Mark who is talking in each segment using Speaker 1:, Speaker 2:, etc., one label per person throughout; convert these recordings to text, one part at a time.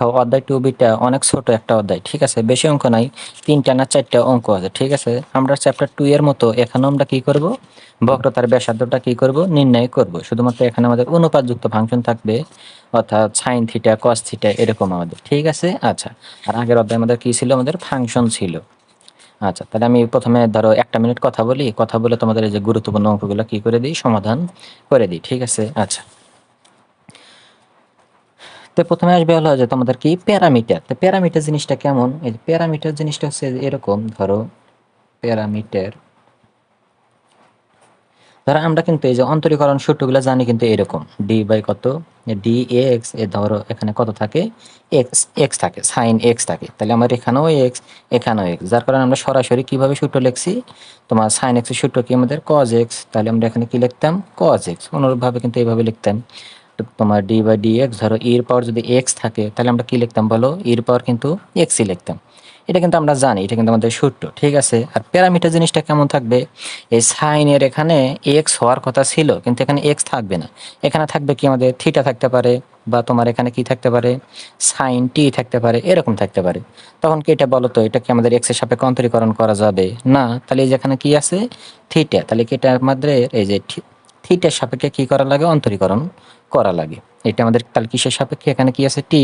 Speaker 1: দেখো অধ্যায় 2b অনেক ছোট একটা অধ্যায়, ঠিক আছে, বেশি অঙ্ক নাই, 3টা না 4টা অঙ্ক আছে, ঠিক আছে। আমরা চ্যাপ্টার 2 এর মতো এখানে আমরা কি করব, বক্রতার ব্যাসার্ধটা কি করব, নির্ণয় করব। শুধুমাত্র এখানে আমাদের অনুপাতযুক্ত ফাংশন থাকবে, অর্থাৎ সাইন থিটা কস থিটা এরকম আমাদের, ঠিক আছে। আচ্ছা, আর আগের অধ্যায় আমাদের কি ছিল, আমাদের ফাংশন ছিল। আচ্ছা, তাহলে আমি প্রথমে ধরো 1 মিনিট কথা বলি, কথা বলে তোমাদের এই যে গুরুত্বপূর্ণ অঙ্কগুলো কি করে দিই, সমাধান করে দিই, ঠিক আছে। আচ্ছা, তো প্রথমে আসবে হলো যে তোমাদের কি প্যারামিটার। তো প্যারামিটার জিনিসটা কেমন, এই প্যারামিটার জিনিসটা হচ্ছে এরকম, ধরো প্যারামিটার, ধরো আমরা কিন্তু এই যে অন্তরীকরণ সূত্রগুলো জানি কিন্তু এরকম, ডি বাই কত, ডি এক্স, এ ধরো এখানে কত থাকে, এক্স, এক্স থাকে, সাইন এক্স থাকে, তাহলে আমার এখানেও এক্স, এখানেও এক্স, যার কারণে আমরা সরাসরি কিভাবে সূত্র লিখছি, তোমার সাইন এক্সের সূত্র কি আমাদের কজ এক্স, তাহলে আমরা এখানে কি লিখতাম, কজ এক্স। অনুরূপভাবে কিন্তু এইভাবে লিখতাম, তো তোমার ডি বাই ডি এক্স, ধরো এর পাওয়ার যদি এক্স থাকে তাহলে আমরা কি লিখতাম বলো, এর পাওয়ার কিন্তু এক্সই লিখতাম। এটা কিন্তু আমরা জানি, এটা কিন্তু আমাদের সূত্র, ঠিক আছে। আর প্যারামিটার জিনিসটা কেমন থাকবে, এই সাইনের এখানে এক্স হওয়ার কথা ছিল কিন্তু এখানে এক্স থাকবে না, এখানে থাকবে কি আমাদের থিটা থাকতে পারে, বা তোমার এখানে কি থাকতে পারে, সাইন টি থাকতে পারে, এরকম থাকতে পারে। তখন কি এটা বলো তো, এটা কি আমাদের এক্স এর সাপেক্ষে অন্তরীকরণ করা যাবে না, তাহলে এই যেখানে কি আছে থিটা, তাহলে কি এটা আমাদের এই যে থিটার সাপেক্ষে কি করা লাগে, অন্তরীকরণ করা লাগে। এটা আমাদের তাহলে কিসের সাপেক্ষে, এখানে কি আছে টি,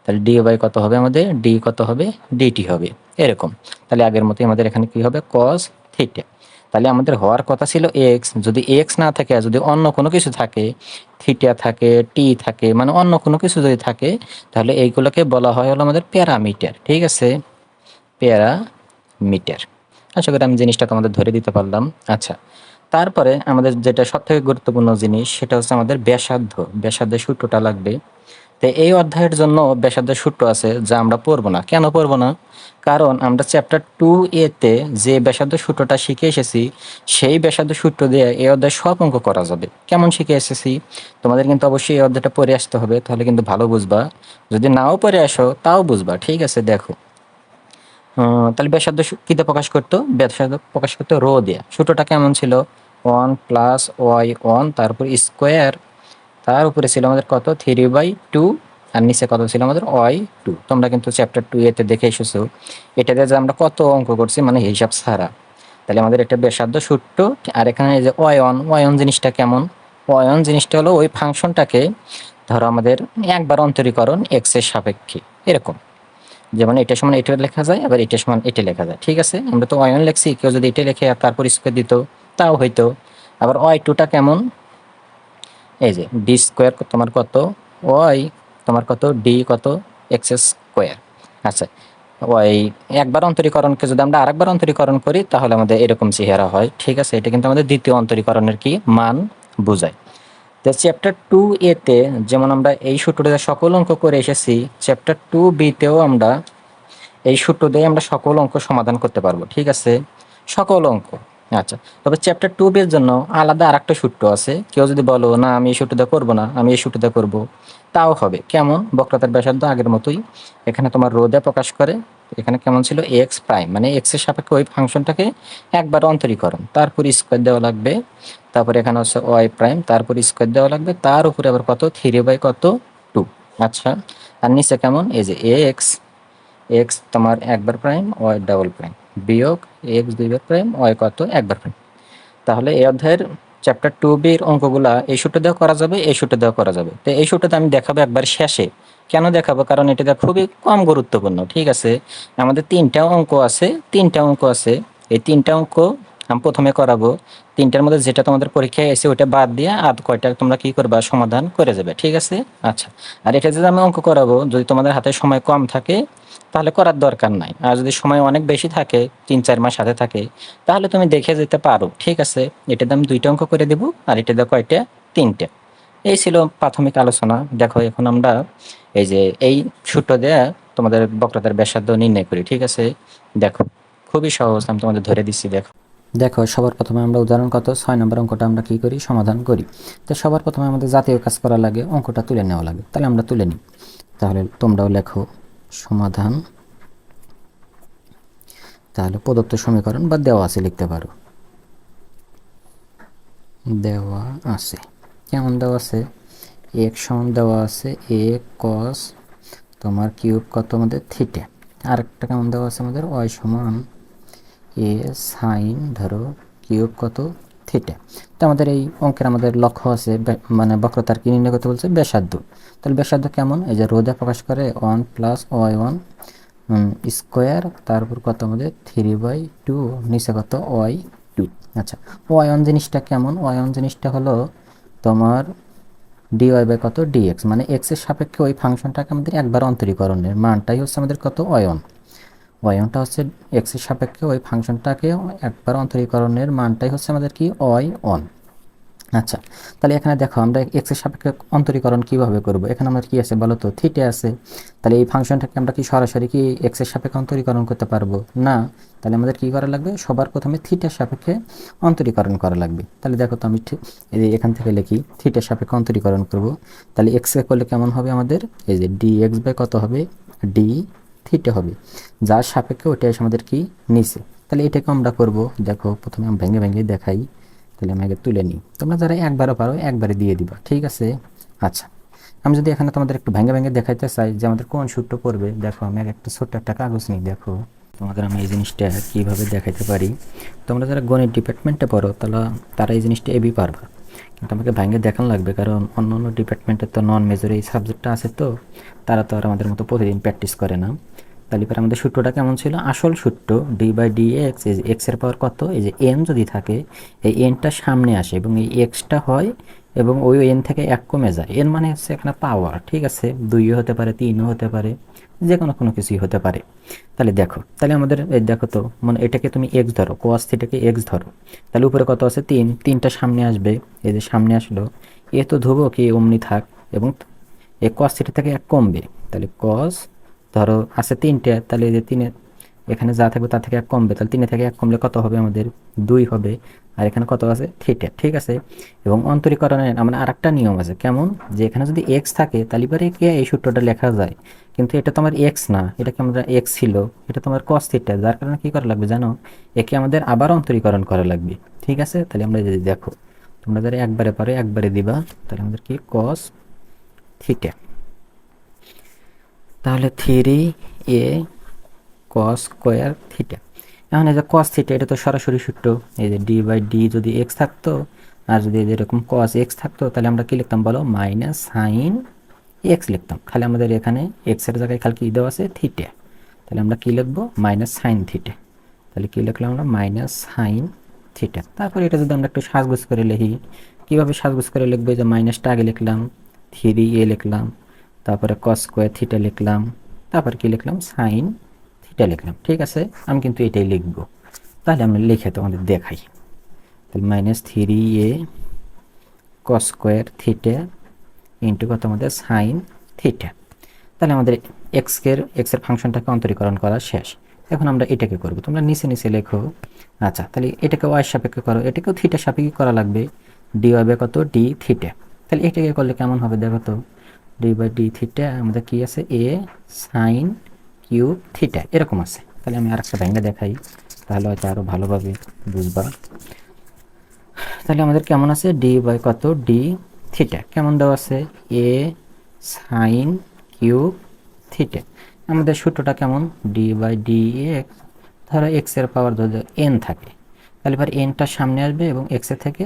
Speaker 1: তাহলে ডি বাই কত হবে আমাদের, ডি কত হবে, ডিটি হবে, এরকম। তাহলে আগের মতোই আমাদের এখানে কি হবে, কস থিটা। তাহলে আমাদের হওয়ার কথা ছিল এক্স, যদি এক্স না থাকে আর যদি অন্য কোনো কিছু থাকে, থিটা থাকে, টি থাকে, মানে অন্য কোনো কিছু যদি থাকে, তাহলে এইগুলোকে বলা হয় হলো আমাদের প্যারামিটার, ঠিক আছে, প্যারামিটার। আশা করি আমি জিনিসটা তোমাদের ধরে দিতে পারলাম। আচ্ছা, তারপরে আমাদের যেটা সবথেকে গুরুত্বপূর্ণ জিনিস সেটা হচ্ছে আমাদের ব্যাসার্ধ, ব্যাসার্ধের সূত্রটা লাগবে। তো এই অধ্যায়ের জন্য ব্যাসার্ধের সূত্র আছে যা আমরা পড়বো না, কেন পড়বো না, কারণ আমরা চ্যাপ্টার 2a-তে যে ব্যাসার্ধ সূত্রটা শিখে এসেছি সেই ব্যাসার্ধ সূত্র দিয়ে এই অধ্যায় সব অঙ্ক করা যাবে। কেমন শিখে এসেছি, তোমাদের কিন্তু অবশ্যই এই অধ্যায়টা পড়ে আসতে হবে, তাহলে কিন্তু ভালো বুঝবা। যদি নাও পড়ে আসো তাও বুঝবা, ঠিক আছে। দেখো, তাহলে ব্যাসার্ধ কিতে প্রকাশ করতো, ব্যাসার্ধ প্রকাশ করতো রো দিয়ে। সূত্রটা কেমন ছিল, 1 + y1 তারপর স্কোয়ার, তার উপরে ছিল আমাদের কত, 3/2, আর নিচে কত ছিল আমাদের y2। তোমরা কিন্তু চ্যাপ্টার 2a-তে দেখে এসেছো, এটা দিয়ে যে আমরা কত অঙ্ক করছি মানে হিসাব ছাড়া। তাহলে আমাদের এটা ব্যাসার্ধ সূত্র। আর এখানে এই যে y1 জিনিসটা কেমন, y1 জিনিসটা হলো ওই ফাংশনটাকে ধরো আমাদের একবার অন্তরীকরণ x এর সাপেক্ষে, এরকম। যেমন এটা সমান এটা লেখা যায়, আবার এটা সমান এটা লেখা যায়, ঠিক আছে। আমরা তো y1 লিখছি, কেউ যদি এটা লেখে আর তারপর স্কোয়ার দিত তাও হইতো। আবার y2টা কেমন, এই যে ডি স্কোয়ার তোমার কত, ওয়াই তোমার কত, ডি কত, এক্স স্কোয়ার। আচ্ছা, ওয়াই একবার অন্তরীকরণকে যদি আমরা আরেকবার অন্তরীকরণ করি তাহলে আমাদের এরকম চেহারা হয়, ঠিক আছে। এটা কিন্তু আমাদের দ্বিতীয় অন্তরীকরণের কি মান বোঝায়। তো চ্যাপ্টার 2a-তে যেমন আমরা এই সূত্রটা সকল অঙ্ক করে এসেছি, চ্যাপ্টার 2b-তেও আমরা এই সূত্র দিয়ে আমরা সকল অঙ্ক সমাধান করতে পারবো, ঠিক আছে, সকল অঙ্ক। আচ্ছা, তবে চ্যাপ্টার 2b-এর জন্য আলাদা আরেকটা সূত্র আছে। কেউ যদি বলো না আমি এই সূত্রটা করবো না, আমি এই সূত্রটা করব, তাও হবে। কেমন, বক্রতার ব্যাসার্ধ আগের মতোই, এখানে তোমার রো দিয়ে প্রকাশ করে। এখানে কেমন ছিল, এক্স প্রাইম, মানে এক্স এর সাপেক্ষে ওই ফাংশনটাকে একবার অন্তরীকরণ, তারপর স্কোয়ার দেওয়া লাগবে, তারপর এখানে হচ্ছে ওয়াই প্রাইম, তারপর স্কোয়ার দেওয়া লাগবে, তার উপরে আবার কত, 3/2। আচ্ছা, আর নিচে কেমন, এই যে এক্স, এক্স তোমার একবার প্রাইম, ওয়াই ডাবল প্রাইম, বিয়োগ এক্স দুইবার প্রাইম, ওয়াই কত, একবার প্রাইম। তাহলে এই অধ্যায়ের চ্যাপ্টার 2b-র অঙ্কগুলা এই সূত্র দেওয়া করা যাবে, এই সূত্র দেওয়া করা যাবে। তো এই সূত্রটা আমি দেখাবো একবার শেষে। কেন দেখাবো, কারণ এটা খুবই কম গুরুত্বপূর্ণ, ঠিক আছে। আমাদের 3টা অঙ্ক আছে, 3টা অঙ্ক আছে, এই 3টা অঙ্ক আমি প্রথমে করাবো। 3টার মধ্যে যেটা তোমাদের পরীক্ষায় এসে ওইটা বাদ দিয়ে আর কয়টা তোমরা কি করবা, সমাধান করে যাবে, ঠিক আছে। আচ্ছা, আর এটা যদি আমি অঙ্ক করাবো, যদি তোমাদের হাতে সময় কম থাকে তাহলে করার দরকার নাই, আর যদি সময় অনেক বেশি থাকে, 3-4 মাস হাতে থাকে, তাহলে তুমি দেখে যেতে পারো, ঠিক আছে। এটা দিয়ে আমি 2টা অঙ্ক করে দেবো, আর এটা দিয়ে কয়টা, 3টে। এই ছিল প্রাথমিক আলোচনা। দেখো এখন আমরা এই যে এই সূত্র দিয়ে তোমাদের বক্রতার ব্যাসার্ধ নির্ণয় করি, ঠিক আছে। দেখো, খুবই সহজ, আমি তোমাদের ধরে দিচ্ছি। দেখো, দেখো সবার প্রথমে আমরা উদাহরণ কত 6 নম্বর অঙ্কটা আমরা কি করি, সমাধান করি। তো সবার প্রথমে আমাদের জাতীয় কাজ করা লাগে, অঙ্কটা তুলে নেওয়া লাগে, তাহলে আমরা তুলে নিই। তাহলে তোমরাও লেখো সমাধান, তাহলে প্রদত্ত সমীকরণ বা দেওয়া আছে লিখতে পারো, দেওয়া আছে। কেমন দেওয়া আছে, এক্স সমান দেওয়া আছে এ কস তোমার কিউব কত আমাদের থিটা। আরেকটা কেমন দেওয়া আছে আমাদের ওয়াই সমান এ সাইন ধরো কিউব কত থিটা। তো আমাদের এই অঙ্কের আমাদের লক্ষ্য আছে মানে বক্রতার কি নির্ণয় করতে বলছে ব্যাসার্ধ। তাহলে ব্যাসার্ধ কেমন, এই যে রোদে প্রকাশ করে 1 প্লাস ওয়াই ওয়ান স্কোয়ার, তারপর কত আমাদের 3/2 নিচে কত ওয়াই টু। আচ্ছা, ওয়াই ওয়ান জিনিসটা কেমন, ওয়াই ওয়ান জিনিসটা হলো তোমার ডিওয়াই বাই কত ডিএক্স, মানে এক্স এর সাপেক্ষে ওই ফাংশনটাকে আমাদের একবার অন্তরীকরণের মানটাই হচ্ছে আমাদের কত ওয়াই ওয়ান। ওয়াই ওয়ানটা হচ্ছে এক্স এর সাপেক্ষে ওই ফাংশনটাকে একবার অন্তরীকরণের মানটাই হচ্ছে আমাদের কি ওয়াই ওয়ান। আচ্ছা, তাহলে এখানে দেখো আমরা এক্স এর সাপেক্ষে অন্তরীকরণ কিভাবে করব। এখানে আমাদের কি আছে বলো তো, থিটা আছে। তাহলে এই ফাংশনটাকে আমরা কি সরাসরি কি এক্স এর সাপেক্ষে অন্তরীকরণ করতে পারবো না। তাহলে আমাদের কি করা লাগবে, সবার প্রথমে থিটার সাপেক্ষে অন্তরীকরণ করা লাগবে। তাহলে দেখো তো আমি এখান থেকে লিখি থিটার সাপেক্ষে অন্তরীকরণ করব। তাহলে এক্স এ করলে কেমন হবে আমাদের, এই যে ডি এক্স বাই কত হবে ডি থিটা হবে, যার সাপেক্ষে ওটা এসে আমাদের কি নিচে। তাহলে এটাকে আমরা করব, দেখো প্রথমে আমি ভেঙে ভেঙে দেখাই। তাহলে আমি আগে তুলে নিই, তোমরা যারা একবারও পারো একবারে দিয়ে দিবা, ঠিক আছে। আচ্ছা, আমি যদি এখানে তোমাদের একটু ভেঙে ভেঙে দেখাইতে চাই যে আমাদের কোন সূত্র পড়বে, দেখো আমি একটা ছোট্ট একটা কাগজ নিই। দেখো তোমাদের আমি এই জিনিসটা কীভাবে দেখাইতে পারি। তোমরা যারা গণিত ডিপার্টমেন্টে পড়ো তারা এই জিনিসটা এবি পারবা, কিন্তু আমাকে ভেঙে দেখানো লাগবে, কারণ অন্য অন্য ডিপার্টমেন্টের তো নন মেজর এই সাবজেক্টটা আছে, তো তারা তো আর আমাদের মতো প্রতিদিন প্র্যাকটিস করে না। তাহলে পরে আমাদের সূত্রটা কেমন ছিল, আসল সূত্র ডি বাই ডি এক্স, এই যে এক্সের পাওয়ার কত, এই যে এন যদি থাকে এই এনটা সামনে আসে এবং এই এক্সটা হয় এবং ওই এন থেকে এক কমে যায়। এন মানে হচ্ছে এখানে পাওয়ার, ঠিক আছে, 2ও হতে পারে 3ও হতে পারে, যে কোনো কিছুই হতে পারে। তাহলে দেখো, তাহলে আমাদের এই দেখো তো, মানে এটাকে তুমি এক্স ধরো, কোয়াস থিটাকে এক্স ধরো। তাহলে উপরে কত আছে 3, 3টা সামনে আসবে, এই যে সামনে আসলো, এ তো ধোবো কি অমনি থাক, এবং এই কস থিটা থেকে এক কমবে। তাহলে কস ধরো আছে 3টে, তাহলে এই যে 3 এখানে যা থাকবে তার থেকে এক কমবে, তাহলে 3 থেকে এক কমলে কত হবে আমাদের 2 হবে। আর এখানে কত আছে থিটা, ঠিক আছে। এবং অন্তরীকরণের আমরা আরেকটা নিয়ম আছে, কেমন, যে এখানে যদি এক্স থাকে তাহলে পরে কি এই সূত্রটা লেখা যায়, কিন্তু এটা তো আমার এক্স না, এটাকে আমরা এক্স ছিল, এটা তোমার কস থিটা, যার কারণে কি করা লাগবে জানো, একে আমাদের আবার অন্তরীকরণ করা লাগবে, ঠিক আছে। তাহলে আমরা যদি দেখো, তোমরা যারা একবারে পারো একবারে দিবা, তাহলে আমাদের কি কস থিটা, তাহলে 3a কস স্কোয়ার থিটা। এখন এই যে কস থিটা, এটা তো সরাসরি সূত্র, এই যে ডি বাই ডি যদি এক্স থাকতো আর যদি এরকম কস এক্স থাকতো, তাহলে আমরা কি লিখতাম বলো, মাইনাস সাইন এক্স লিখতাম। খালি আমাদের এখানে এক্স এর জায়গায় খালি কি দেওয়া আছে থিটা, তাহলে আমরা কি লিখবো মাইনাস সাইন থিটা। তাহলে কি লিখলাম আমরা মাইনাস সাইন থিটা। তারপরে এটা যদি আমরা একটু সাজগোজ করে লিখি, কীভাবে সাজগোজ করে লিখবো, যে মাইনাসটা আগে লিখলাম, 3a লিখলাম, তারপরে কস স্কোয়ার থিটা লিখলাম, তারপর কি লিখলাম সাইন থিটা লিখলাম, ঠিক আছে। আমি কিন্তু এটাই লিখবো, তাহলে আমি লিখে তোমাদের দেখাই। তাহলে মাইনাস 3a কস স্কোয়ার থিটা ইন্টু কত আমাদের সাইন থিটা। তাহলে আমাদের এক্সের ফাংশনটাকে অন্তরীকরণ করা শেষ। এখন আমরা এটাকে করব, তোমরা নিচে নিচে লেখো। আচ্ছা, তাহলে এটাকে ওয়াই সাপেক্ষে করো, এটাকেও থিটা সাপেক্ষে করা লাগবে, ডি ওয়াই বাই কত ডি থিটা। তাহলে এটাকে করলে কেমন হবে দেখো তো, ডি বাই ডি থিটা আমাদের কি আছে এ সাইন কিউব থিটা এরকম আছে। তাহলে আমি আরেকটা ভেঙে দেখাই, তাহলে হয়তো আরও ভালোভাবে বুঝবা। তাহলে আমাদের কেমন আছে ডি বাই কত ডি থিটা, কেমন দেওয়া আছে এ সাইন কিউব থিটা। আমাদের সূত্রটা কেমন, ডি বাই ডি এক্স, ধরো এক্স এর পাওয়ার যদি এন থাকে, তাহলে এবার এনটা সামনে আসবে এবং এক্স এর থেকে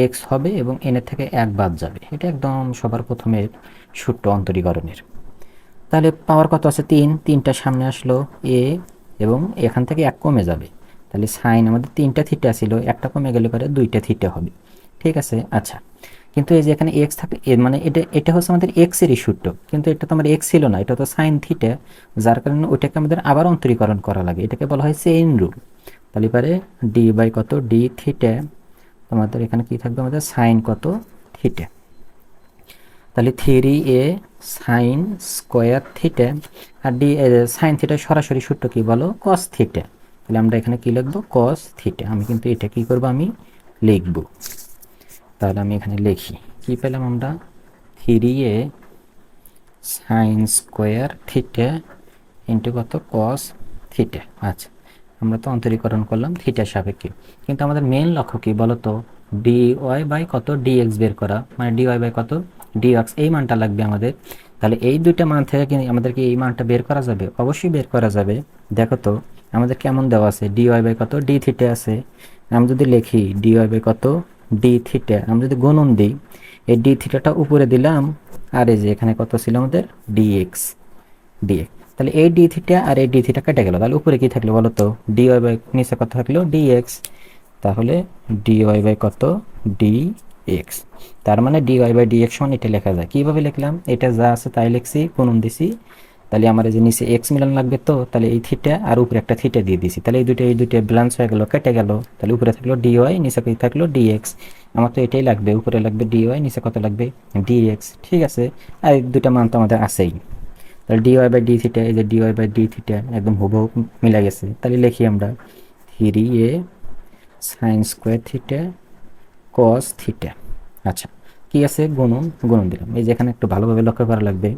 Speaker 1: এক্স হবে এবং এন এর থেকে এক বাদ যাবে, এটা একদম সবার প্রথমের সূত্র অন্তরীকরণের। তাহলে পাওয়ার কত আছে 3, 3টা সামনে আসলো এ এবং এখান থেকে এক কমে যাবে, তাহলে সাইন আমাদের 3টা থিটা ছিল, একটা কমে গেলে পরে 2টা থিটা হবে, ঠিক আছে। আচ্ছা, কিন্তু এই যে এখানে এক্স থাকে, মানে এটা হচ্ছে আমাদের এক্স এরই সূত্র, কিন্তু এটা তো আমার এক্স ছিল না, এটা তো সাইন থিটা, যার কারণে ওইটাকে আমাদের আবার অন্তরীকরণ করা লাগে, এটাকে বলা হয় চেইন রুল। তাহলে পরে ডি বাই কত ডি থিটা, তোমাদের এখানে কি থাকবে আমাদের সাইন কত থিটা। তাহলে 3a সাইন স্কোয়ার থিটা, আর ডি সাইন থিটা সরাসরি সূত্র কি বলো কস থিটা। তাহলে আমরা এখানে কি লিখবো কস থিটা, আমি কিন্তু এটা কি করব আমি লিখব। তাহলে আমি এখানে লিখি, কি পেলাম আমরা 3a sine square theta into কত কস থিটা। আচ্ছা, আমরা তো অন্তরীকরণ করলাম থিটার সাপেক্ষে, কিন্তু আমাদের মেন লক্ষ্য কি বলতো, ডি ওয়াই বাই কত ডিএক্স বের করা, মানে ডি ওয়াই বাই কত ডিএক্স, এই মানটা লাগবে আমাদের। তাহলে এই দুইটা মান থেকে কি আমাদেরকে এই মানটা বের করা যাবে? অবশ্যই বের করা যাবে। দেখো তো আমাদের কেমন দেওয়া আছে, ডি ওয়াই বাই কত, ডি থিটা আছে। আমি যদি লিখি ডি ওয়াই বাই কত, ডি থিটা, আমি যদি গুণন দিই, এই ডি থিটাটা উপরে দিলাম, আর এই যে এখানে কত ছিল আমাদের, ডিএক্স, ডিএক্স। তাহলে এই ডি থিটা আর এই ডি থিটা কেটে গেল, তাহলে উপরে কি থাকলো বলো তো, ডি ওয়াই বাই, নিচে কত থাকলো, ডিএক্স। তাহলে ডি ওয়াই বাই কত, ডি এক্স। তার মানে d y by d x সমান এটা লেখা যায়। কীভাবে লিখলাম, এটা যা আছে তাই লিখছি, গুণন দিছি। তাহলে আমার এই যে নিচে এক্স মিলান লাগবে, তো তাহলে এই থিটা আর উপরে একটা থিটা দিয়ে দিছি, তাহলে এই দুইটা ব্যালেন্স হয়ে গেল, কেটে গেল। তাহলে উপরে থাকলো ডি ওয়াই, নিচে কি থাকলো, ডি এক্স। আমার তো এটাই লাগবে, উপরে লাগবে ডি ওয়াই, নিচে কত লাগবে, ডি এক্স। ঠিক আছে, আর এই দুইটা মান তো আমাদের আছেই। তাহলে d y by d theta, এই যে d y by d theta একদম হুবহু মিলা গেছে। তাহলে লিখি আমরা 3a sine square theta cos theta. আচ্ছা, কি আছে, গুণন, গুণন দিলাম। এই যে এখানে একটু ভালোভাবে লক্ষ্য করা লাগবে।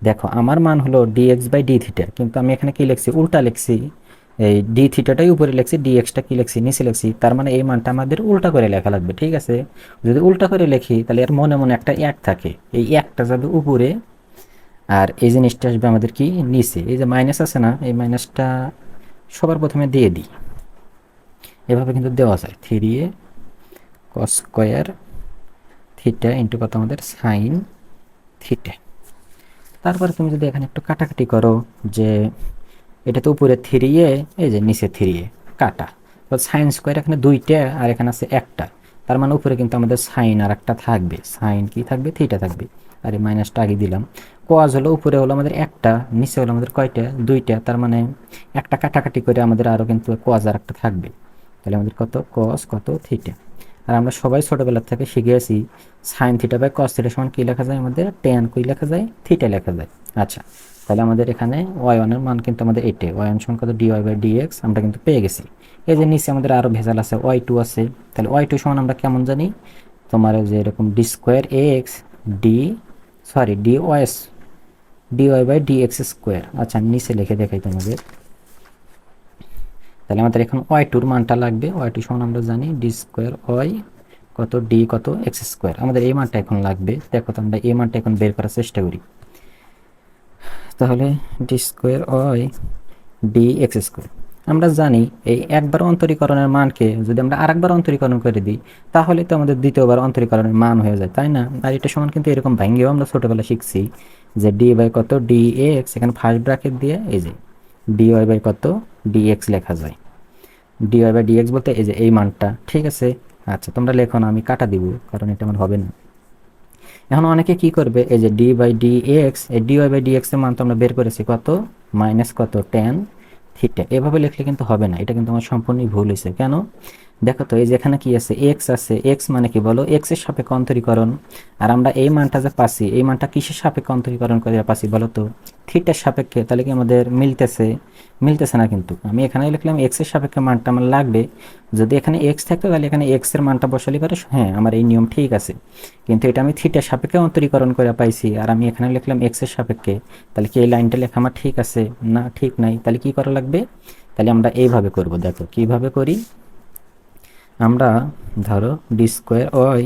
Speaker 1: দেখো আমার মান হলো ডিএক্স বাই ডি থিটা, কিন্তু আমি এখানে কি লিখছি, উল্টা লিখছি। এই ডি থিটাটাই উপরে লিখছি, ডিএক্সটা কি লিখছি, নিচে লিখছি। তার মানে এই মানটা আমাদের উল্টা করে লেখা লাগবে। ঠিক আছে, যদি উল্টা করে লিখি তাহলে এর মনে মনে একটা এক থাকে, এই একটা যাবে উপরে, আর এই জিনিসটা আসবে আমাদের কি নিচে। এই যে মাইনাস আছে না, এই মাইনাসটা সবার প্রথমে দিয়ে দিই। এভাবে কিন্তু দেওয়া যায়, 3a কস স্কোয়ার থিটা ইন্টু কত আমাদের সাইন থিটা। তারপরে তুমি যদি এখানে একটু কাটাকাটি করো, যে এটা তো উপরে 3a, এই যে নিচে 3a, কাটা। তো সাইন স্কোয়ার এখানে দুইটা আর এখানে আছে একটা, তার মানে উপরে কিন্তু আমাদের সাইন আর একটা থাকবে, সাইন কি থাকবে, থিটা থাকবে। আর এই মাইনাসটা আগে দিলাম। কজ হলো উপরে হলো আমাদের একটা, নিচে হলো আমাদের কয়টা, দুইটা, তার মানে একটা কাটাকাটি করে আমাদের আরও কিন্তু কজ আর একটা থাকবে। তাহলে আমাদের কত, কস কত থিটা। আর আমরা সবাই ছোটবেলা থেকে শিখে আছি sine theta by cos theta সমান কি লেখা যায়, আমাদের টেন কি লেখা যায়, থিটা লেখা যায়। আচ্ছা, তাহলে আমাদের এখানে ওয়াই ওয়ানের মান কিন্তু আমাদের এটাই, ওয়াই ওয়ান সমান কত, d y by d x আমরা কিন্তু পেয়ে গেছি। এই যে নিচে আমাদের আরও ভেজাল আছে, ওয়াই টু আছে। তাহলে ওয়াই টু সমান আমরা কেমন জানি, তোমার যে এরকম d square x d, sorry d y's, d y by d x square. আচ্ছা, আমি নিচে লিখে দেখাই তোমাদের। তাহলে আমাদের এখন ওয়াই টুর মানটা লাগবে, ওয়াই টু সমান আমরা জানি ডি স্কোয়ার ওয়াই কত, ডি কত এক্স স্কোয়ার। আমাদের এই মানটা এখন লাগবে। দেখো তো আমরা এই মানটা এখন বের করার চেষ্টা করি। তাহলে d square y d x square, আমরা জানি এই একবার অন্তরীকরণের মানকে যদি আমরা আরেকবার অন্তরীকরণ করে দিই, তাহলে তো আমাদের দ্বিতীয়বার অন্তরীকরণের মান হয়ে যায়, তাই না? আর এটা সমান কিন্তু এরকম ভাঙ্গেও আমরা ছোটোবেলা শিখছি যে ডি বাই কত, ডি এক্স, এখানে ফার্স্ট ব্র্যাকেট দিয়ে এই যে ডি ওয়াই বাই কত, ডি এক্স লেখা যায়। D y by d x বলতে এই যে এই মানটা। ঠিক আছে, আচ্ছা তোমরা লেখো না, আমি কাটা দিব, কারণ এটা আমার হবে না। এখন অনেকে কি করবে, এই যে ডি বাই ডি এক্স, এই d y by d x এর মান তো আমরা বের করেছি কত, মাইনাস কত, টেন থিটা। এভাবে লিখলে কিন্তু হবে না, এটা কিন্তু আমার সম্পূর্ণই ভুল হয়েছে। কেন, দেখো তো এই যে এখানে কি আছে, এক্স আছে, এক্স মানে কি বলো, এক্স এর সাপেক্ষে অন্তরীকরণ। আর আমরা এই মানটা যে পাচ্ছি, এই মানটা কিসের সাপেক্ষে অন্তরীকরণ করে পাচ্ছি বলো তো, থিটার সাপেক্ষে। তাহলে কি আমাদের মিলতেছে, মিলতেছে না। কিন্তু আমি এখানে লিখলাম এক্স এর সাপেক্ষে মানটা আমার লাগবে। যদি এখানে এক্স থাকতো তাহলে এখানে এক্স এর মানটা বসালে পারে, হ্যাঁ আমার এই নিয়ম ঠিক আছে। কিন্তু এটা আমি থিটার সাপেক্ষে অন্তরীকরণ করে পাইছি, আর আমি এখানে লিখলাম এক্স এর সাপেক্ষে। তাহলে কি এই লাইনটা লেখা আমার ঠিক আছে না, ঠিক নাই। তাহলে কি করা লাগবে, তাহলে আমরা এইভাবে করব। দেখো কিভাবে করি, আমরা ধরো d square y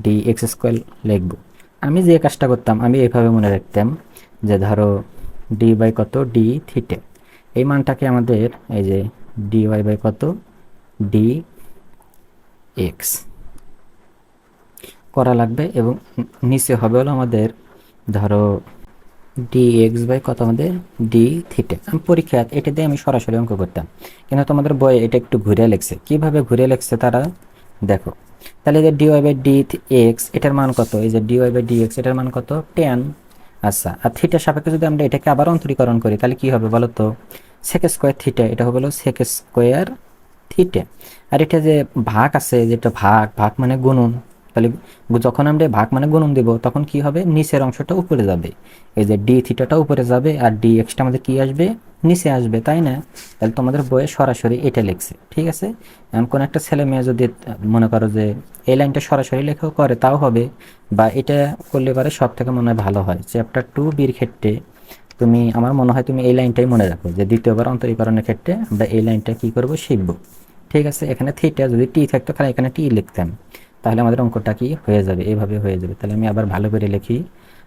Speaker 1: d x square লিখব। আমি যে কাজটা করতাম, আমি এইভাবে মনে রাখতাম যে ধরো ডি বাই কত, ডি থিটা, এই মানটাকে আমাদের এই যে ডি ওয়াই বাই কত, ডি এক্স করা লাগবে, এবং নিচে হবে হলো আমাদের ধরো ডি এক্স বাই কত, আমাদের ডি থিটা। আমি পরীক্ষা এটা দিয়ে আমি সরাসরি অঙ্ক করতাম, কিন্তু তোমাদের বইয়ে এটা একটু ঘুরে লেখছে। কিভাবে ঘুরে লেখছে তারা দেখো। তাহলে যে d y by d x এটার মান কত, এই যে d y by d x এটার মান কত, টেন। আচ্ছা, আর থিটার সাপেক্ষে যদি আমরা এটাকে আবার অন্তরীকরণ করি তাহলে কি হবে বলো তো, সেক স্কোয়ার থিটা, এটা হবে হলো সেক স্কোয়ার থিটা। আর এটা যে ভাগ আছে, যেটা ভাগ, ভাগ মানে গুণন। তাহলে যখন আমরা ভাগ মানে গুণন দিব তখন কি হবে, নিচের অংশটা উপরে যাবে, এই যে ডি থিটাটা উপরে যাবে, আর ডি এক্সটা আমাদের কি আসবে, নিচে আসবে, তাই না? তাহলে তোমাদের বইয়ে সরাসরি এটা লিখছে। ঠিক আছে, এমন কোন একটা ছেলে মেয়ে যদি মনে করো যে এই লাইনটা সরাসরি লেখাও করে তাও হবে, বা এটা করলে পারে সব থেকে মনে হয় ভালো হয়। চ্যাপ্টার 2 বির ক্ষেত্রে তুমি, আমার মনে হয় তুমি এই লাইনটাই মনে রাখো, যে দ্বিতীয়বার অন্তরীকরণের ক্ষেত্রে আমরা এই লাইনটা কি করব, শিখবো। ঠিক আছে, এখানে থিটা যদি টি থাকতো তাহলে এখানে টি লিখতাম, তাহলে আমাদের অঙ্কটা কি হয়ে যাবে, এভাবে হয়ে যাবে। তাহলে আমি আবার ভালো করে লিখি,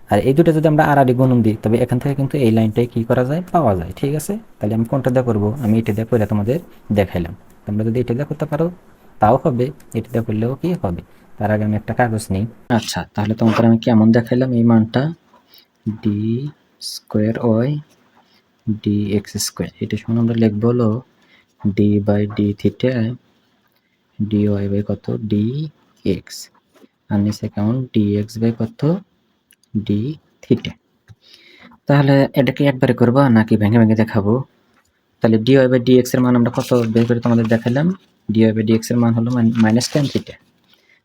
Speaker 1: আর এই দুটো যদি আমরা আড়াআড়ি গুণন দিই তবে এখান থেকে কিন্তু এই লাইনটাই কি করা যায়, পাওয়া যায়। ঠিক আছে, তাহলে আমি কোনটা দিয়ে করবো, আমি এটা দিয়ে করে তোমাদের দেখাইলাম। তোমরা যদি এটা দিয়ে করতে পারো তাও হবে, এটা দিয়ে করলেও কি হবে। তার আগে আমি একটা কাগজ নিই। আচ্ছা, তাহলে তোমাদের আমি কেমন দেখাইলাম এই মানটা, d square y d x square, এটা সমান আমরা লিখবো হলো d by d theta d y by কত ডি এক্স, আর নিচে কেমন ডি এক্স বাই কত ডি থিটা। তাহলে এটা কি একবারে করবো নাকি ভেঙে ভেঙে দেখাবো? তাহলে d y by d x এর মান আমরা কত বের করে তোমাদের দেখালাম, d y by d x এর মান হলো মাইনাস টেন থিটা,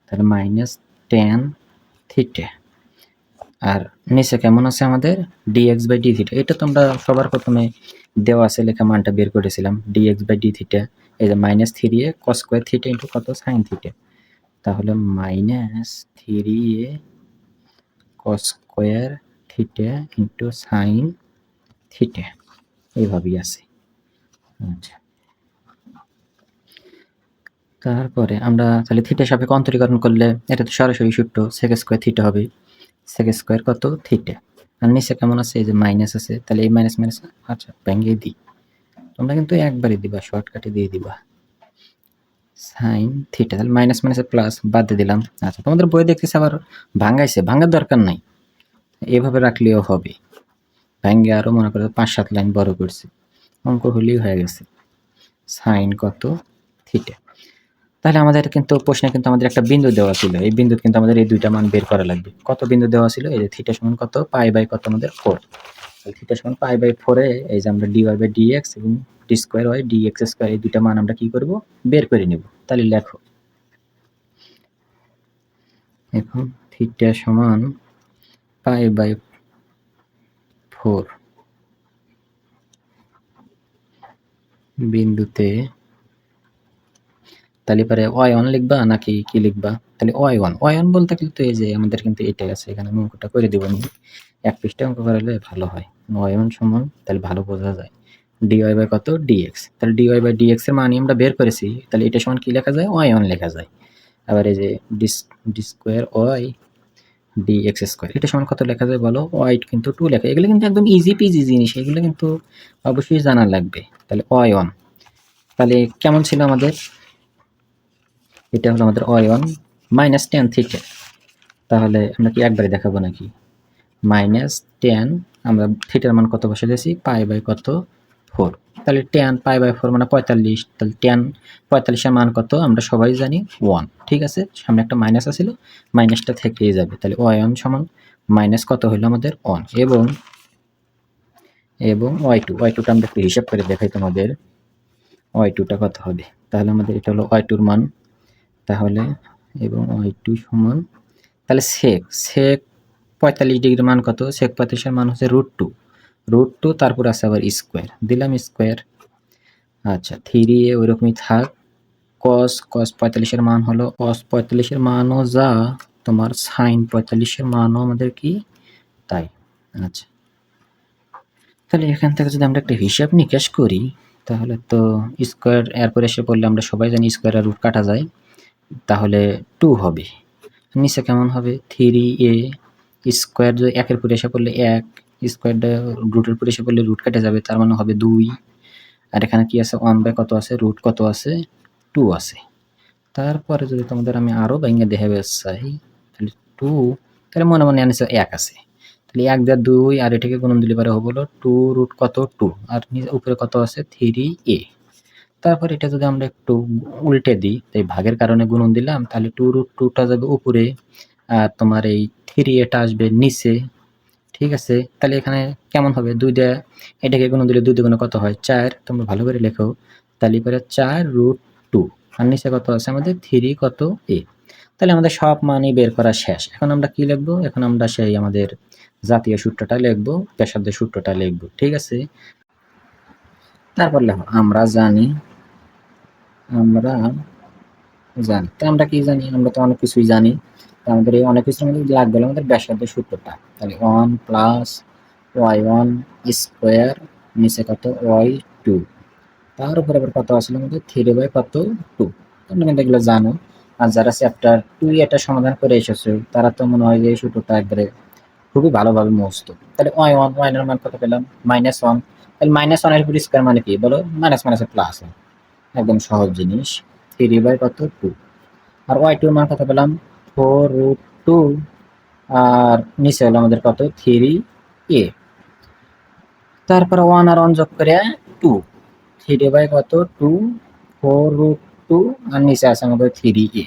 Speaker 1: তাহলে মাইনাস টেন থিটা। আর নিচে কেমন আছে আমাদের dx বাই ডি থিটা, এটা তোমরা সবার প্রথমে দেওয়া আছে লেখা মানটা বের করেছিলাম, dx বাই ডি থিটা এই যে minus three A cos square theta into কত সাইন থিটা, তাহলে minus three A cos square theta into sine theta, এইভাবেই আছে। আচ্ছা, তারপরে আমরা তাহলে থিটা সাপেক্ষে অন্তরীকরণ করলে এটা তো সরাসরি সূত্র সেক স্কোয়ার থিটা হবে, সেক স্কোয়ার কত থিটা, আর নিচে কেমন আছে এই যে মাইনাস আছে, তাহলে এই মাইনাস মাইনাস আচ্ছা ভেঙে দিই, তোমরা কিন্তু একবারই দিবা, শর্টকাটে দিয়ে দিবা সাইন থিটা, তাহলে মাইনাস মাইনাসে প্লাস বাদ দিয়ে দিলাম। আচ্ছা, তোমাদের বই দেখতেছে আবার ভাঙাইছে, ভাঙার দরকার নাই, এভাবে রাখলেও হবে। ভাঙ্গে আরো মনে করো 5-7 লাইন বড় করছি, অঙ্ক হলেই হয়ে গেছে সাইন কত থিটা। তাহলে আমাদের কিন্তু প্রশ্নে কিন্তু আমাদের একটা বিন্দু দেওয়া ছিল, এই বিন্দু কিন্তু আমাদের এই দুইটা মান বের করা লাগবে। কত বিন্দু দেওয়া ছিল, এই যে থিটা সমান কত পাই বাই কত আমাদের 4, থিটা সমান পাই বাই 4 এ এই যে আমরা dy বাই dx এবং d square y dx square এই দুইটা মান আমরা কি করব, বের করে নিব। তাহলে লেখো এখন থিটা সমান পাই বাই 4 বিন্দুতে, তাহলে পরে y1 লিখবা নাকি কি লিখবা, তাহলে y1 বলতে কিন্তু এই যে আমাদের কিন্তু এটাই আছে, এখানে আমি অঙ্কটা করে দিব, আমি এক পৃষ্ঠা অঙ্ক করালে ভালো হয়। y1 সমান তাহলে ভালো বোঝা যায় dy বাই কত dx, তাহলে dy বাই dx এর মান আমরা বের করেছি, তাহলে এটা সমান কি লেখা যায়, y1 লেখা যায়। আবার এই যে d square y dx square এটা সমান কত লেখা যায় বলো, y কিন্তু 2 লেখা, এগুলো কিন্তু একদম ইজি পিজি জিনিস, এগুলো কিন্তু অবশ্যই জানা লাগবে। তাহলে y1, তাহলে কেমন ছিল আমাদের, এটা হলো আমাদের y1 মাইনাস টেন থিটা, তাহলে আমরা কি একবারে দেখাবো নাকি, মাইনাস টেন আমরা থিটার মান কত বসে দিয়েছি পাই বাই কত 4, তাহলে টেন পাই বাই 4 মানে 45, তাহলে টেন 45 এর মান কত আমরা সবাই জানি 1, ঠিক আছে, সামনে একটা মাইনাস আছিল, মাইনাসটা থেকেই যাবে, তাহলে y1 সমান মাইনাস কত হলো আমাদের 1, এবং y2টা আমরা একটু হিসাব করে দেখাই তোমাদের, y2টা কত হবে, তাহলে আমাদের এটা হলো y2 এর মান, তাহলে এবং y2 সমান, তাহলে সেক 45 ডিগ্রির মান কত, সেক 45 এর মান হচ্ছে √2 তারপর আছে আবার স্কোয়ার, দিলাম স্কোয়ার। আচ্ছা 3 এ ওইরকমই থাক, cos 45 এর মান হলো cos 45 এর মানও যা তোমার sin 45 এর মানও আমাদের কি তাই। আচ্ছা, তাহলে এখান থেকে যদি আমরা একটা হিসাব নিকাশ করি তাহলে তো স্কোয়ার এরপরে এসে পড়লে আমরা সবাই জানি স্কোয়ার আর রুট কাটা যায়, তাহলে 2 হবে, নিচে কেমন হবে 3a স্কোয়ার, যদি একের উপরে এসে পড়লে 1, স্কোয়ারটা রুটের উপরে এসে পড়লে রুট কেটে যাবে, তার মানে হবে 2, আর এখানে কি আছে 1 বাই কত আছে, রুট কত আছে 2 আছে। তারপরে যদি তোমাদের আমি আরো ভেঙে দেখাবে চাই, তাহলে 2, তাহলে মনে মনে আনছে 1 আছে, তাহলে 1 দিয়ে 2 আর এটাকে গুণন দিলে পরে হলো 2 রুট কত 2, আর উপরে কত আছে 3a, তারপর এটা যদি আমরা একটু উল্টে দিই, তাই ভাগের কারণে গুণন দিলাম, তাহলে 2√2টা যাবে উপরে আর তোমার এই 3a আসবে নিচে, ঠিক আছে। তাহলে এখানে কেমন হবে, 2 দিয়ে এটাকে গুণ দিলে 2 দ্বিগুণে কত হয় 4, তোমরা ভালো করে লেখো, তাহলে পরে 4√2 আর নিচে কত আছে আমাদের 3 কত a, তাহলে আমাদের সব মানই বের করা শেষ। এখন আমরা কি লিখবো, এখন আমরা সেই আমাদের জাতীয় সূত্রটা লিখবো, ব্যাসার্ধের সূত্রটা লিখবো, ঠিক আছে। তারপর লেখো আমরা জানি তো আমরা কি জানি, আমরা তো অনেক কিছুই জানি, আমাদের এই অনেক কিছুর মধ্যে লাগবে আমাদের ব্যাসার্ধের সূত্রটা, তাহলে 1 প্লাস y1 স্কোয়ার নিচে কত y2, তার উপরে আবার কত আসলে আমাদের 3 বাই কত 2, তোমরা কিন্তু এগুলো জানো, আর যারা চ্যাপ্টার 2 এটা সমাধান করে এসেছো তারা তো মনে হয় যে এই সূত্রটা একবারে খুবই ভালোভাবে মুছতো। তাহলে ওয়াই ওয়ান, ওয়াই এর মান কত পেলাম? -1। তাহলে -1 এর উপর স্কয়ার মানে কি? বলো মাইনাস মাইনাসে প্লাস হয়। একদম সহজ জিনিস। 3 কত? 2। আর ওয়াই টু এর মান কত পেলাম? 4√2। আর নিচে হলো আমাদের কত? 3a। তারপরে 1 আর 1 যোগ করে 2। 3 কত? 2। 4√2 আর নিচে আছে আমাদের 3a।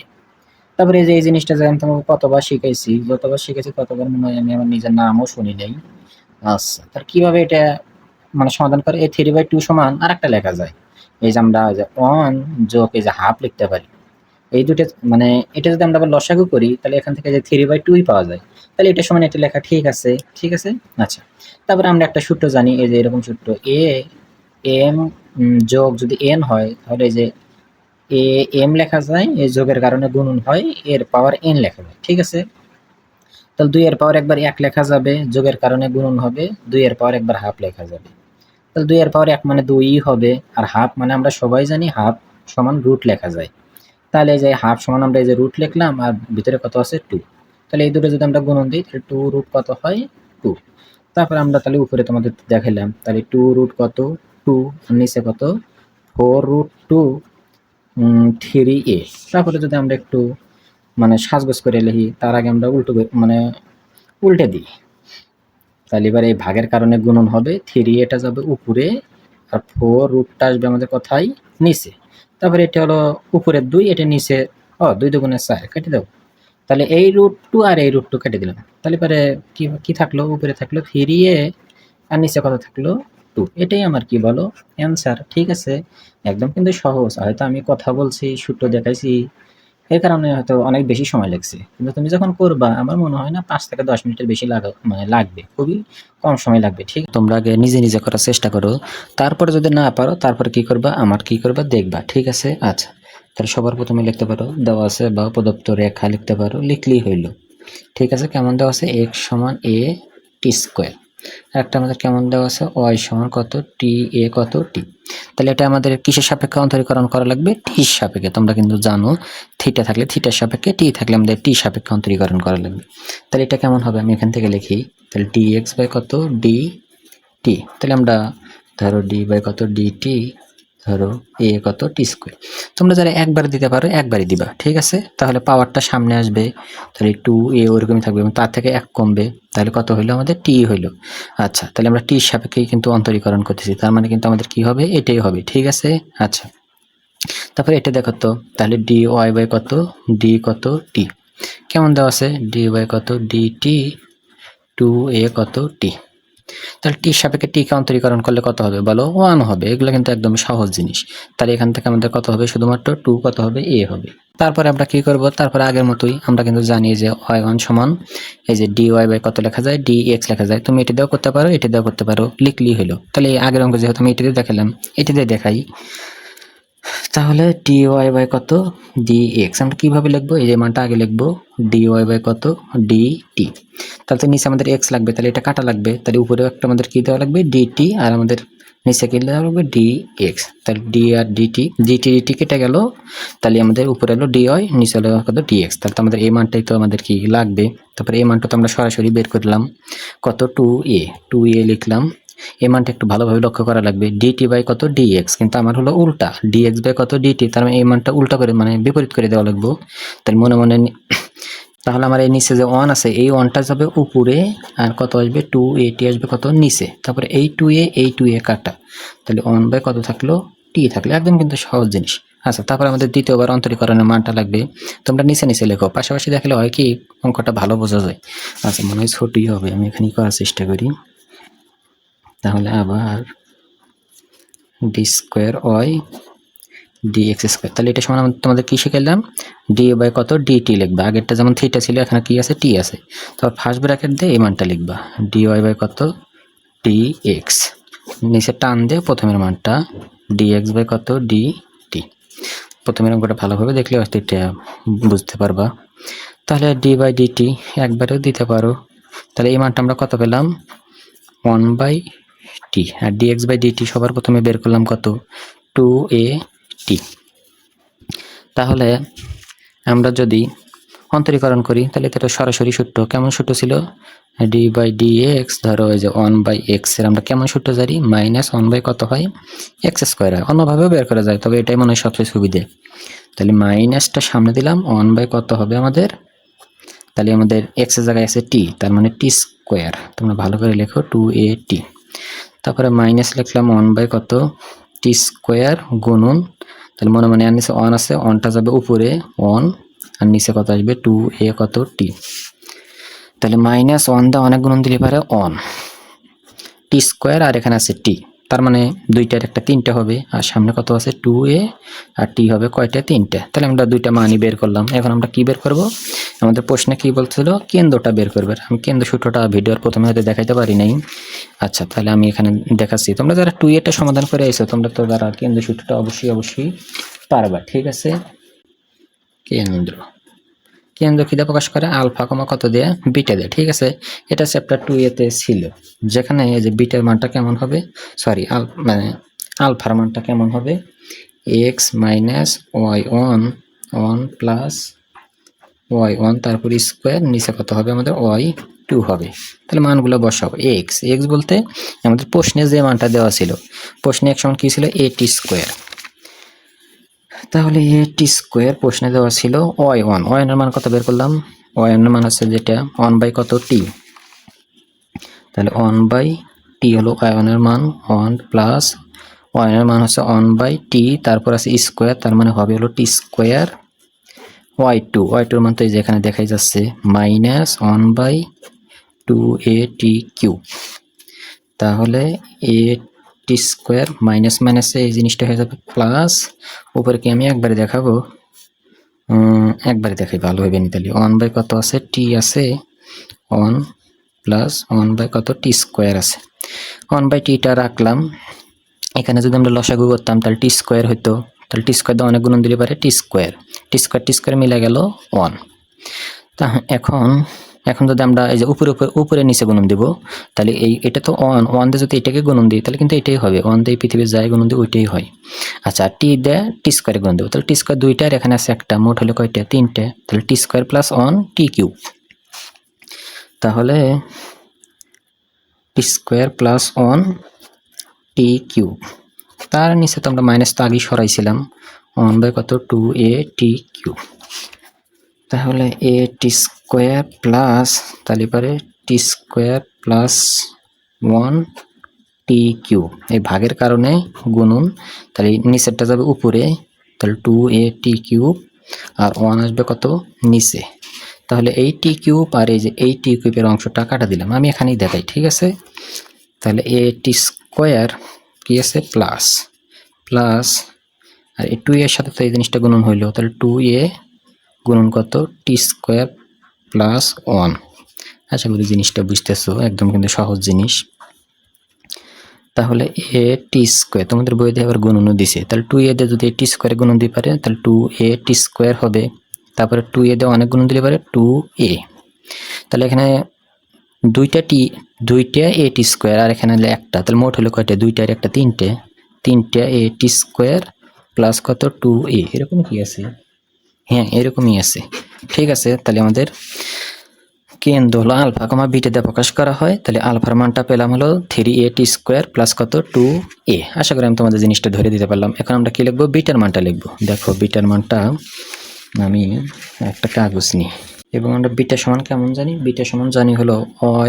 Speaker 1: তারপরে এই জিনিসটা যে আমি তোমাকে কতবার শিখাইছি, যতবার শিখেছি ততবার মনে হয় আমি আমার নিজের নামও শুনি নাই। আচ্ছা, তার কিভাবে এটা মানে সমাধান করে? এই 3/2 সমান আর একটা লেখা যায়। এই যে আমরা 1 যোগ এই যে হাফ লিখতে পারি। এই দুটো মানে এটা যদি আমরা আবার লসাগু করি তাহলে এখান থেকে যে 3/2 পাওয়া যায়। তাহলে এটা সমান এটা লেখা ঠিক আছে, ঠিক আছে? আচ্ছা, তারপরে আমরা একটা সূত্র জানি, এই যে এরকম সূত্র, এ এম যোগ যদি এন হয় তাহলে এই যে এ এম লেখা যায়, এই যোগের কারণে গুণন হয়, এর পাওয়ার এন লেখা যায়, ঠিক আছে? তাহলে 2 এর পাওয়ার একবার 1 লেখা যাবে, যোগের কারণে গুণন হবে, 2 এর পাওয়ার একবার হাফ লেখা যাবে। তাহলে 2 এর পাওয়ার 1 মানে 2ই হবে, আর হাফ মানে আমরা সবাই জানি হাফ সমান রুট লেখা যায়। তাহলে এই যে হাফ সমান আমরা এই যে রুট লিখলাম, আর ভিতরে কত আছে? 2। তাহলে এই দুটো যদি আমরা গুণন দিই তাহলে 2 রুট কত হয়? 2। তারপরে আমরা তাহলে উপরে তোমাদের দেখাইলাম, তাহলে 2 রুট কত? 2। আর নিচে কত? 4√2 3a। তারপরে যদি আমরা একটু মানে সাজগোজ করে লিখি, তার আগে আমরা মানে উল্টে দিই। তাহলে এবার এই ভাগের কারণে গুণন হবে, 3 এটা যাবে উপরে, আর 4 রুটটা আসবে আমাদের কোথায়? নিচে। তারপরে এটা হলো উপরের 2, এটা নিচে 2 দুগুণে 4, কেটে দাও। তাহলে এই √2 আর এই √2 কেটে দিলাম। তাহলে পরে কি থাকলো? উপরে থাকলো 3a, আর নিচে কত থাকলো? 2। এটাই আমার কি বলো? অ্যান্সার। ঠিক আছে, একদম কিন্তু সহজ। হয়তো আমি কথা বলছি, সূত্র দেখাইছি, এর কারণে হয়তো অনেক বেশি সময় লাগছে, কিন্তু তুমি যখন করবা আমার মনে হয় না 5 থেকে 10 মিনিটের বেশি মানে লাগবে, খুবই কম সময় লাগবে। ঠিক, তোমরা আগে নিজে নিজে করার চেষ্টা করো, তারপরে যদি না পারো তারপরে কি করবা? আমার কি করবা দেখবা, ঠিক আছে? আচ্ছা, তাহলে সবার প্রথমে লিখতে পারো, দেওয়া আছে বা প্রদত্ত রেখা লিখতে পারো, লিখলেই হইল। ঠিক আছে, কেমন দেওয়া আছে? x সমান a টি স্কোয়ার। একটা আমাদের কেমন দেওয়া আছে? y সমান কত? টি এ কত? টি। তাহলে এটা আমাদের কিসের সাপেক্ষে অন্তরীকরণ করা লাগবে? টির সাপেক্ষে। তোমরা কিন্তু জানো থিটা থাকলে থিটার সাপেক্ষে, টি থাকলে আমাদের টি সাপেক্ষে অন্তরীকরণ করা লাগবে। তাহলে এটা কেমন হবে? আমি এখান থেকে লিখি, তাহলে dx বাই কত? dt। তাহলে আমরা ধরো d বাই কত? dt, ধরো a কত? টি স্কোয়ার। তোমরা যারা একবার দিতে পারো একবারই দিবা, ঠিক আছে? তাহলে পাওয়ারটা সামনে আসবে, তাহলে 2a ওরকমই থাকবে এবং তার থেকে 1 কমবে, তাহলে কত হইলো? আমাদের টি হইলো। আচ্ছা, তাহলে আমরা টির সাপেক্ষেই কিন্তু অন্তরীকরণ করতেছি, তার মানে কিন্তু আমাদের কি হবে? এটাই হবে, ঠিক আছে? আচ্ছা, তারপরে এটা দেখো তো, তাহলে dy বাই কত? d কত? টি। কেমন দেওয়া আছে? dy বাই কত? dt, 2a কত? টি। তাহলে টির সাপেক্ষে টিকে অন্তরীকরণ করলে কত হবে বলো? 1 হবে। এগুলো কিন্তু একদম সহজ জিনিস। তাহলে এখান থেকে আমাদের কত হবে? শুধুমাত্র 2 কত হবে? a হবে। তারপরে আমরা কি করব? তারপরে আগের মতোই আমরা কিন্তু জানি যে y1 সমান এই যে dy বাই কত লেখা যায়? dx লেখা যায়। তুমি এটা দিয়েও করতে পারো, এটা দিয়েও করতে পারো, লিখলেই হলো। তাহলে এই আগের অঙ্ক যেহেতু আমি এটা দিয়ে দেখালাম, এটা দিয়ে দেখাই। তাহলে dy বাই কত? dx আমরা কিভাবে লিখবো? এই যে মানটা আগে লিখবো, dy বাই কত? dt। তাহলে তো নিচে আমাদের x লাগবে, তাহলে এটা কাটা লাগবে, তাহলে উপরেও একটা আমাদের কি দেওয়া লাগবে? dt, আর আমাদের নিচে কি দেওয়া লাগবে? dx। তাহলে d আর dt কেটে গেল, তাহলে আমাদের উপরে হলো dy, নিচে হলো কত? dx। তাহলে তো আমাদের এই মানটাই তো আমাদের কি লাগবে। তারপরে এই মানটা তো আমরা সরাসরি বের করলাম, কত? 2a লিখলাম। এই মানটা একটু ভালোভাবে লক্ষ্য করা লাগবে, dt বাই কত? dx, কিন্তু আমার হলো উল্টা, dx বাই কত? dt, তার মানে এই মানটা উল্টা করে মানে বিপরীত করে দেওয়া লাগবে। তাহলে মনে মনে তাহলে আমার এই নিচে যে 1 আছে, এই 1টা যাবে উপরে, আর কত আসবে? 2a আসবে কত? নিচে। তারপরে এই 2a কাটা, তাহলে 1 বাই কত থাকলো? t থাকলে, একদম কিন্তু সহজ জিনিস। আচ্ছা, তারপরে আমাদের দ্বিতীয়বার অন্তরীকরণের মানটা লাগবে, তোমরা নিচে নিচে লেখো, পাশাপাশি দেখলে হয় কি অঙ্কটা ভালো বোঝা যায়। আচ্ছা, মনে হয় ছোটই হবে, আমি এখানে করার চেষ্টা করি। তাহলে আবার d square y dx square, তাহলে এটা সমান তোমাদের কি শিখাইলাম? d বাই কত? dt লিখবা। আগেরটা যেমন থিটা ছিল, এখানে কি আছে? t আছে। তারপর ফার্স্ট ব্র্যাকেট দিয়ে এই মানটা লিখবা, dy বাই কত? dx। নিচে টান দিয়ে প্রথমের মানটা, dx বাই কত? dt। প্রথমের অঙ্কটা ভালোভাবে দেখলে হয়তো এটা বুঝতে পারবা। তাহলে d বাই dt একবারেও দিতে পারো, তাহলে এই মানটা আমরা কত পেলাম? 1 বাই t। আর dx বাই dt সবার প্রথমে বের করলাম কত? 2a t। তাহলে আমরা যদি অন্তরীকরণ করি তাহলে এটা সরাসরি সূত্র। কেমন সূত্র ছিল? ডি বাই ডি এক্স, ধরো এই যে 1/x এর আমরা কেমন সূত্র জানি? -1 কত হয়? এক্স স্কোয়ার হয়। অন্যভাবেও বের করা যায়, তবে এটাই মনে হয় সবচেয়ে সুবিধে। তাহলে মাইনাসটা সামনে দিলাম, 1 কত হবে আমাদের? তাহলে আমাদের এক্স এর জায়গায় আছে টি, তার মানে টি স্কোয়ার। তোমরা ভালো করে লেখো 2at। তারপরে মাইনাস লিখলাম 1 কত? টি স্কোয়ার গুণন, তাহলে মনে মনে আর নিচে 1 আছে, 1টা যাবে উপরে 1 আর নিচে কত আসবে? 2a কত? টি। তাহলে -1 দা অনেক গুণন দিলে পারে 1 টি স্কোয়ার, আর এখানে আছে টি, তার মানে দুইটার একটা 3টে হবে, আর সামনে কত আছে? 2a, আর টি হবে কয়টা? 3টে। তাহলে আমরা দুইটা মানই বের করলাম। এখন আমরা কি বের করব? আমাদের প্রশ্নে কি বলছিল? কেন্দ্রটা বের করবে। আমি কেন্দ্র সূত্রটা ভিডিওর প্রথমে হয়তো দেখাইতে পারি নাই। আচ্ছা, তাহলে আমি এখানে দেখাচ্ছি। তোমরা যারা 2a সমাধান করে আইছো, তোমরা তো যারা কেন্দ্র সূত্রটা অবশ্যই পারবা, ঠিক আছে? কেন্দ্র কি দিয়ে প্রকাশ করে? আলফা কমা কত দিয়ে? বিটা দিয়ে, ঠিক আছে? এটা চ্যাপ্টার 2a তে ছিল, যেখানে এই যে বিটার মানটা কেমন হবে, সরি মানে আলফার মানটা কেমন হবে? x minus y1 1 plus y1 তারপর স্কোয়ার, নিচে কত হবে আমাদের? y2 হবে। তাহলে মানগুলো বসাবো। x বলতে আমাদের প্রশ্নে যে মানটা দেওয়া ছিল, প্রশ্নে x সমান কি ছিল? at square. তাহলে at স্কোয়ার প্রশ্নে দেওয়া ছিল y1 এর মান কত বের করলাম? y1 এর মান আছে যেটা 1 কত? t। তাহলে 1/t হলো y1 এর মান, 1 প্লাস y1 এর মান হচ্ছে 1/t, তারপর আছে স্কোয়ার, তার মানে হবে হলো t স্কোয়ার। y2 এর মান তো এই যে এখানে দেখাই যাচ্ছে, -1/2at কিউব। তাহলে at স্কোয়ার মাইনাস মাইনাসে এই জিনিসটা হয়ে যাবে প্লাস, উপরে কি আমি একবারে দেখাবো? একবারে দেখাই ভালো হবে নি। তাহলে 1 কত আছে? t আছে 1 প্লাস 1 কত? t স্কোয়ার আছে। 1/tটা রাখলাম। এখানে যদি আমরা লসাগু করতাম তাহলে টি স্কোয়ার হইতো, তাহলে টি স্কোয়ার দিয়ে অনেক গুণন দিলে পারে টি স্কোয়ার মিলে গেল 1। তা এখন যদি আমরা এই যে উপরে নিচে গুণন দিব, তাহলে এটা তো 1 দিয়ে যদি এটাকে গুণন দিই তাহলে কিন্তু এটাই হবে, 1 দিয়ে পৃথিবীর যায় গুণন দিই ওইটাই হয়। আচ্ছা, টি দিয়ে টি স্কোয়ারে গুণন দেবো, তাহলে টি স্কোয়ার 2টা আর এখানে আছে একটা, মোট হলো কয়টা? 3টে। তাহলে টি স্কোয়ার প্লাস 1 টি কিউব। তাহলে টি স্কোয়ার প্লাস 1 টি কিউব, তার নিচে তো আমরা মাইনাস তো আগেই সরাইছিলাম, 1 কত? 2at cube. তাহলে at স্কোয়ার প্লাস, তাহলে পরে টি স্কোয়ার প্লাস 1 টি কিউব, এই ভাগের কারণে গুণন, তাহলে নিচেরটা যাবে উপরে, তাহলে 2at কিউব, আর 1 আসবে কত? নিচে। তাহলে এই টি কিউব আর এই যে এই টি কিউবের অংশটা কাটা দিলাম, আমি এখানেই দেখাই, ঠিক আছে? তাহলে at স্কোয়ার কি আছে? প্লাস আর এই 2 এর সাথে তো এই জিনিসটা গুণন হইলো, তাহলে 2a গুণন কত? টি স্কোয়ার প্লাস 1। আশা করি জিনিসটা বুঝতেছো, একদম কিন্তু সহজ জিনিস। তাহলে এ টি স্কোয়ার তোমাদের বইতে আবার গুণনও দিছে, তাহলে 2a দিয়ে যদি টি স্কোয়ারে গুণন দিতে পারে তাহলে 2at স্কোয়ার হবে, তারপরে 2a দিয়ে অনেক গুণন দিলে পারে 2a। তাহলে এখানে দুইটা at স্কোয়ার আর এখানে একটা, তাহলে মোট হলো কয়টা? 2টা আর একটা 3টে at স্কোয়ার প্লাস কত? 2a। এরকম কি আছে? হ্যাঁ, এরকমই আছে, ঠিক আছে? তাহলে আমাদের কেন্দ্র হলো আলফা কমা বিটা দিয়ে প্রকাশ করা হয়। তাহলে আলফার মানটা পেলাম হলো 3at স্কোয়ার প্লাস কত? 2a। আশা করি আমি তোমাদের জিনিসটা ধরে দিতে পারলাম। এখন আমরা কি লিখবো? বিটার মানটা লিখবো। দেখো বিটার মানটা, আমি একটা কাগজ নিই, এবং আমরা বিটা সমান কেমন জানি? বিটা সমান জানি হলো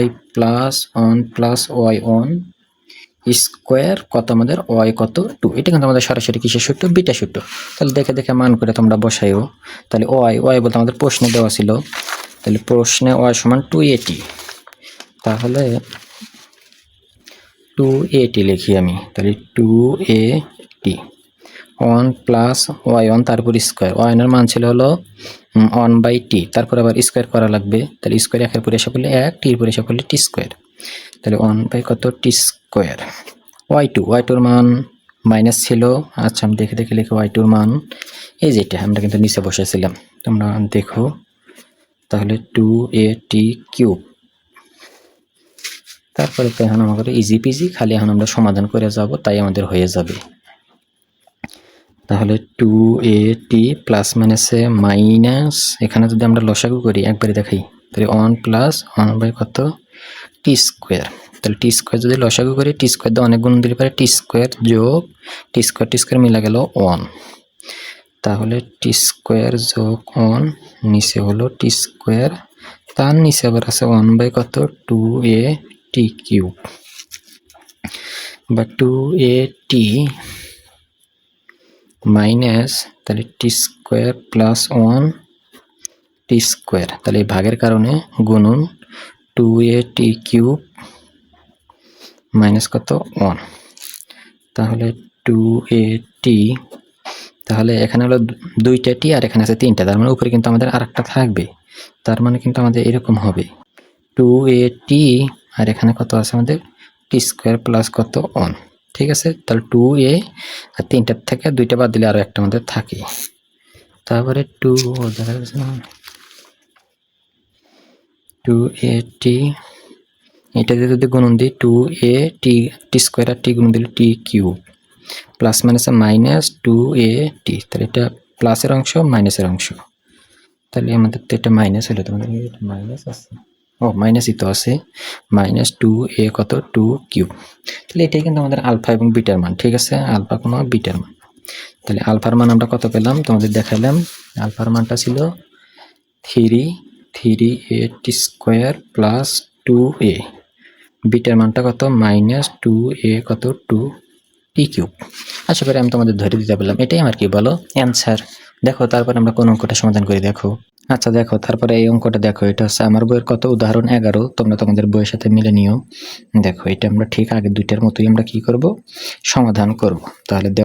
Speaker 1: y plus 1 plus y1 square কত আমাদের? y কত? 2। এটা কিন্তু আমাদের সরাসরি কিসের সূত্র? বিটা সূত্র। তাহলে দেখে মান করে তোমরা বসাইও। তাহলে y বলতে আমাদের প্রশ্নে দেওয়া ছিল, তাহলে প্রশ্নে y সমান 2at, তাহলে 2at লিখি আমি। তাহলে 2at 1 প্লাস y1 তারপর স্কোয়ার, y1 এর মান ছিল হলো 1/t, তারপর আবার স্কোয়ার করা লাগবে, তাহলে স্কোয়ার একের পরে এসে পড়লে 1, টির পরে এসে পড়লে টি স্কোয়ার, তাহলে 1 কত? টি স্কোয়ার। y2 এর মান মাইনাস ছিল, আচ্ছা আমি দেখে লিখি y2 এর মান এই যেটা আমরা কিন্তু নিচে বসেছিলাম, তোমরা দেখো। তাহলে 2at কিউব, তারপরে তো এখন আমাদের ইজি পিজি, খালি এখন আমরা সমাধান করে যাব, তাই আমাদের হয়ে যাবে। তাহলে 2at প্লাস মাইনাসে মাইনাস, এখানে যদি আমরা লসাগু করি একবারে দেখাই, তাহলে 1 প্লাস 1 বাই কত টি স্কোয়ার। তাহলে টি স্কোয়ার যদি লসাগু করি, টি স্কোয়ার দিয়ে অনেক গুণ দিলে পারে, টি স্কোয়ার যোগ টি স্কোয়ার মিলে গেল 1। তাহলে টি স্কোয়ার যোগ 1 নিচে হলো টি স্কোয়ার, তার নিচে আবার আছে 1 বাই কত 2at কিউব বা 2at মাইনাস, তাহলে টি স্কোয়ার প্লাস 1 টি স্কোয়ার, তাহলে এই ভাগের কারণে গুণন 2at কিউব মাইনাস কত 1। তাহলে 2at, তাহলে এখানে হলো দুইটা টি আর এখানে আছে তিনটা, তার মানে উপরে কিন্তু আমাদের আরেকটা থাকবে, তার মানে কিন্তু আমাদের এরকম হবে 2at আর এখানে কত আছে আমাদের টি স্কোয়ার প্লাস কত 1। ঠিক আছে, তাহলে 2a আর তিনটার থেকে দুইটা বাদ দিলে আরো একটা আমাদের থাকে। তারপরে 2at, এটা দিয়ে যদি গুণন দিই 2at টি স্কোয়ার আর টি গুণন দিলে টি কিউব প্লাস মাইনাসে মাইনাস 2at, তাহলে এটা প্লাসের অংশ মাইনাসের অংশ, তাহলে আমাদের তো এটা মাইনাস হলো, তোমাদের মাইনাস আছে, ও মাইনাসই তো আছে, মাইনাস 2a কত 2 কিউব। তাহলে এটাই কিন্তু আমাদের আলফা এবং বিটার মান। ঠিক আছে, আলফা কোনো বিটার মান। তাহলে আলফার মান আমরা কত পেলাম তোমাদের দেখালাম, আলফার মানটা ছিল 3at square plus 2a, bitter মানটা কত মাইনাস 2a কত 2t কিউব। আশা করি আমি তোমাদের ধরে দিতে পারলাম, এটাই আমার কি বলো অ্যান্সার। দেখো তারপর আমরা কোন অঙ্কটা সমাধান করে দেখো। আচ্ছা দেখো, তারপরে এই অঙ্কটা দেখো, এটা হচ্ছে আমার বইয়ের কত উদাহরণ 11, তোমরা তোমাদের বইয়ের সাথে মিলে নিও। দেখো এটা আমরা ঠিক আগে দুইটার মতোই আমরা কি করব সমাধান করব। তাহলে